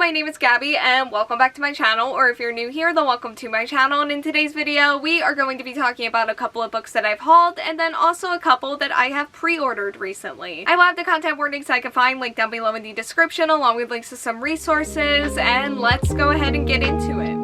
my name is Gabby and welcome back to my channel, or if you're new here, then welcome to my channel. And in today's video, we are going to be talking about a couple of books that I've hauled and then also a couple that I have pre-ordered recently. I will have the content warnings I can find linked down below in the description along with links to some resources, and let's go ahead and get into it.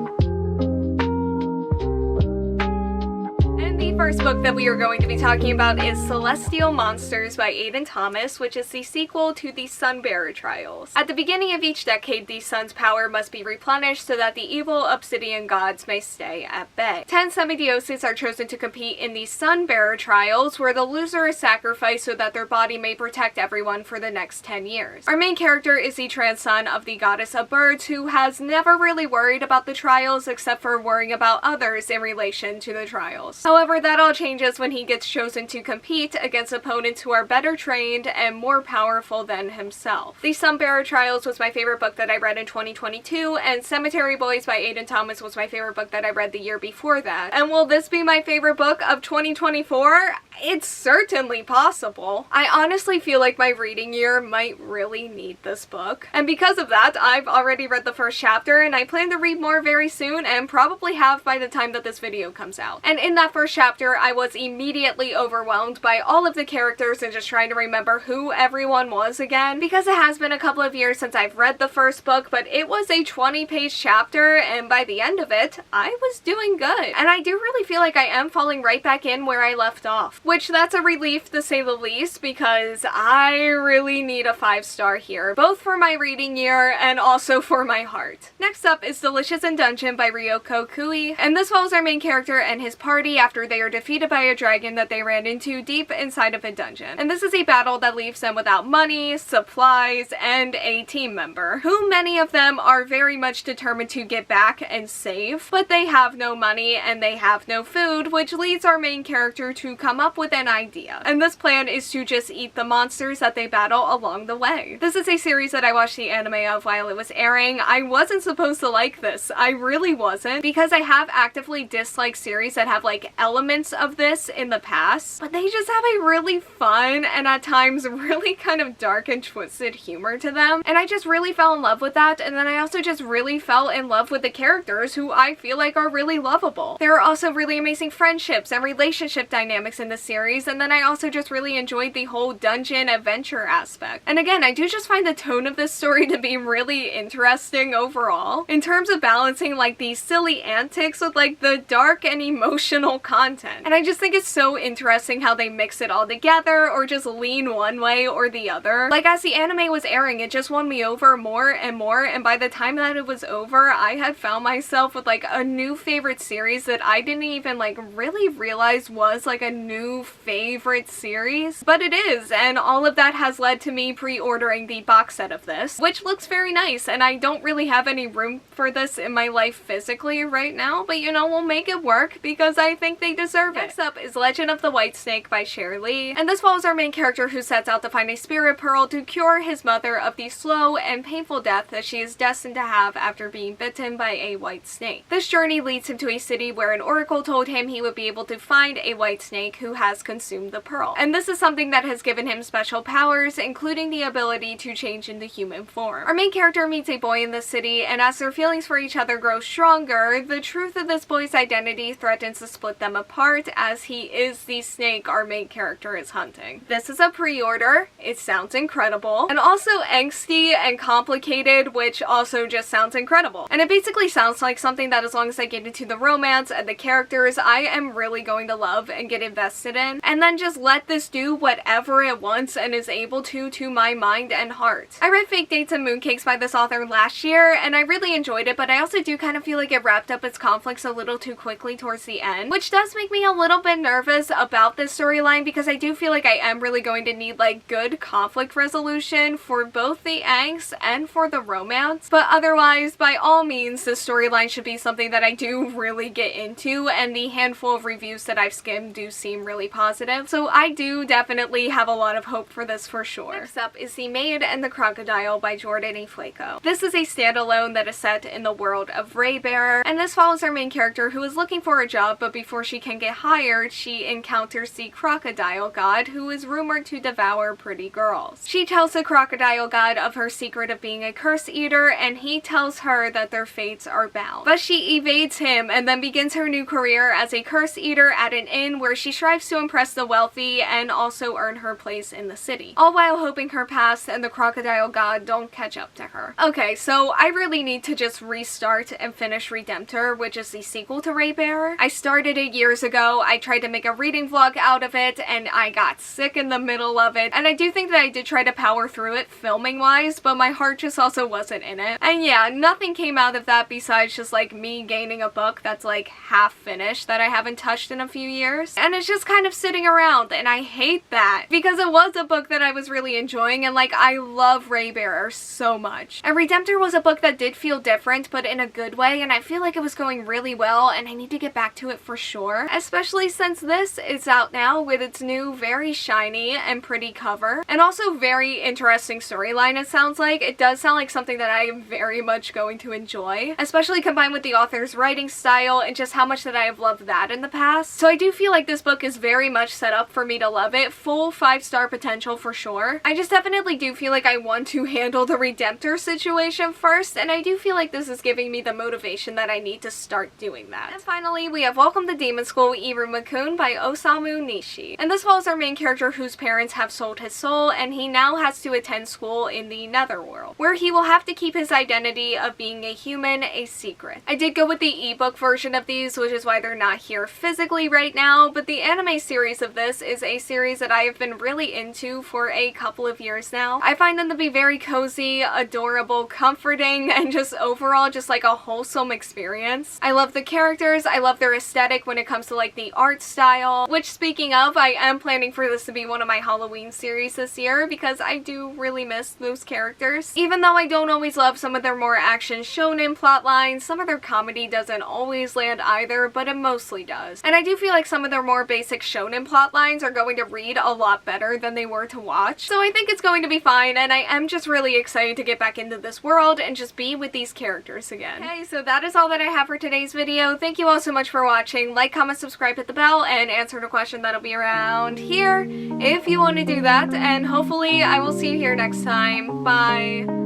The first book that we are going to be talking about is Celestial Monsters by Aiden Thomas, which is the sequel to the Sunbearer trials. At the beginning of each decade, the sun's power must be replenished so that the evil obsidian gods may stay at bay. 10 semidioses are chosen to compete in the Sunbearer trials, where the loser is sacrificed so that their body may protect everyone for the next 10 years. Our main character is the trans son of the goddess of birds, who has never really worried about the trials except for worrying about others in relation to the trials. However, that all changes when he gets chosen to compete against opponents who are better trained and more powerful than himself. The Sunbearer Trials was my favorite book that I read in 2022, and Cemetery Boys by Aiden Thomas was my favorite book that I read the year before that. And will this be my favorite book of 2024? It's certainly possible. I honestly feel like my reading year might really need this book. And because of that, I've already read the first chapter, and I plan to read more very soon, and probably have by the time that this video comes out. And in that first chapter, I was immediately overwhelmed by all of the characters and just trying to remember who everyone was again, because it has been a couple of years since I've read the first book, but it was a 20-page chapter, and by the end of it, I was doing good. And I do really feel like I am falling right back in where I left off, which that's a relief to say the least, because I really need a 5-star here, both for my reading year and also for my heart. Next up is Delicious in Dungeon by Ryoko Kui, and this follows our main character and his party after they are defeated by a dragon that they ran into deep inside of a dungeon. And this is a battle that leaves them without money, supplies, and a team member, who many of them are very much determined to get back and save, but they have no money and they have no food, which leads our main character to come up with an idea. And this plan is to just eat the monsters that they battle along the way. This is a series that I watched the anime of while it was airing. I wasn't supposed to like this. I really wasn't, because I have actively disliked series that have like elements of this in the past, but they just have a really fun and at times really kind of dark and twisted humor to them, and I just really fell in love with that. And then I also just really fell in love with the characters, who I feel like are really lovable. There are also really amazing friendships and relationship dynamics in the series, and then I also just really enjoyed the whole dungeon adventure aspect. And again, I do just find the tone of this story to be really interesting overall, in terms of balancing like these silly antics with like the dark and emotional content. And I just think it's so interesting how they mix it all together, or just lean one way or the other. Like, as the anime was airing, it just won me over more and more, and by the time that it was over, I had found myself with like a new favorite series that I didn't even like really realize was like a new favorite series, but it is. And all of that has led to me pre-ordering the box set of this, which looks very nice, and I don't really have any room for this in my life physically right now, but you know, we'll make it work because I think they deserve it. Next up is Legend of the White Snake by Sher, and this follows our main character who sets out to find a spirit pearl to cure his mother of the slow and painful death that she is destined to have after being bitten by a white snake. This journey leads him to a city where an oracle told him he would be able to find a white snake who has consumed the pearl. And this is something that has given him special powers, including the ability to change into human form. Our main character meets a boy in the city, and as their feelings for each other grow stronger, the truth of this boy's identity threatens to split them apart, as he is the snake our main character is hunting. This is a pre-order. It sounds incredible, and also angsty and complicated, which also just sounds incredible. And it basically sounds like something that, as long as I get into the romance and the characters, I am really going to love and get invested in, and then just let this do whatever it wants and is able to my mind and heart. I read Fake Dates and Mooncakes by this author last year, and I really enjoyed it, but I also do kind of feel like it wrapped up its conflicts a little too quickly towards the end, which does make me a little bit nervous about this storyline, because I do feel like I am really going to need like good conflict resolution for both the angst and for the romance. But otherwise, by all means, this storyline should be something that I do really get into, and the handful of reviews that I've skimmed do seem really positive, so I do definitely have a lot of hope for this for sure. Next up is The Maid and the Crocodile by Jordan Ifueko. This is a standalone that is set in the world of Raybearer, and this follows our main character who is looking for a job, but before she can get get hired, she encounters the Crocodile God, who is rumored to devour pretty girls. She tells the Crocodile God of her secret of being a curse eater, and he tells her that their fates are bound. But she evades him and then begins her new career as a curse eater at an inn where she strives to impress the wealthy and also earn her place in the city, all while hoping her past and the Crocodile God don't catch up to her. Okay, so I really need to just restart and finish Redemptor, which is the sequel to Raybearer. I started it years ago. I tried to make a reading vlog out of it and I got sick in the middle of it, and I do think that I did try to power through it filming wise, but my heart just also wasn't in it. And yeah, nothing came out of that besides just like me gaining a book that's like half finished that I haven't touched in a few years, and it's just kind of sitting around, and I hate that because it was a book that I was really enjoying, and like I love Raybearer so much. And Redemptor was a book that did feel different but in a good way, and I feel like it was going really well, and I need to get back to it for sure, especially since this is out now with its new very shiny and pretty cover, and also very interesting storyline. It sounds like it does sound like something that I am very much going to enjoy, especially combined with the author's writing style and just how much that I have loved that in the past. So I do feel like this book is very much set up for me to love it. Full 5-star potential for sure. I just definitely do feel like I want to handle the Redemptor situation first, and I do feel like this is giving me the motivation that I need to start doing that. And finally, we have Welcome to Demon School Iruma-kun by Osamu Nishi. And this follows our main character whose parents have sold his soul, and he now has to attend school in the netherworld, where he will have to keep his identity of being a human a secret. I did go with the ebook version of these, which is why they're not here physically right now, but the anime series of this is a series that I have been really into for a couple of years now. I find them to be very cozy, adorable, comforting, and just overall just like a wholesome experience. I love the characters, I love their aesthetic when it comes to like the art style, which speaking of, I am planning for this to be one of my Halloween series this year because I do really miss those characters. Even though I don't always love some of their more action shonen plotlines, some of their comedy doesn't always land either, but it mostly does. And I do feel like some of their more basic shonen plotlines are going to read a lot better than they were to watch. So I think it's going to be fine, and I am just really excited to get back into this world and just be with these characters again. Okay, so that is all that I have for today's video. Thank you all so much for watching. Like, comment, subscribe, hit the bell, and answer the question that'll be around here if you want to do that, and hopefully I will see you here next time. Bye!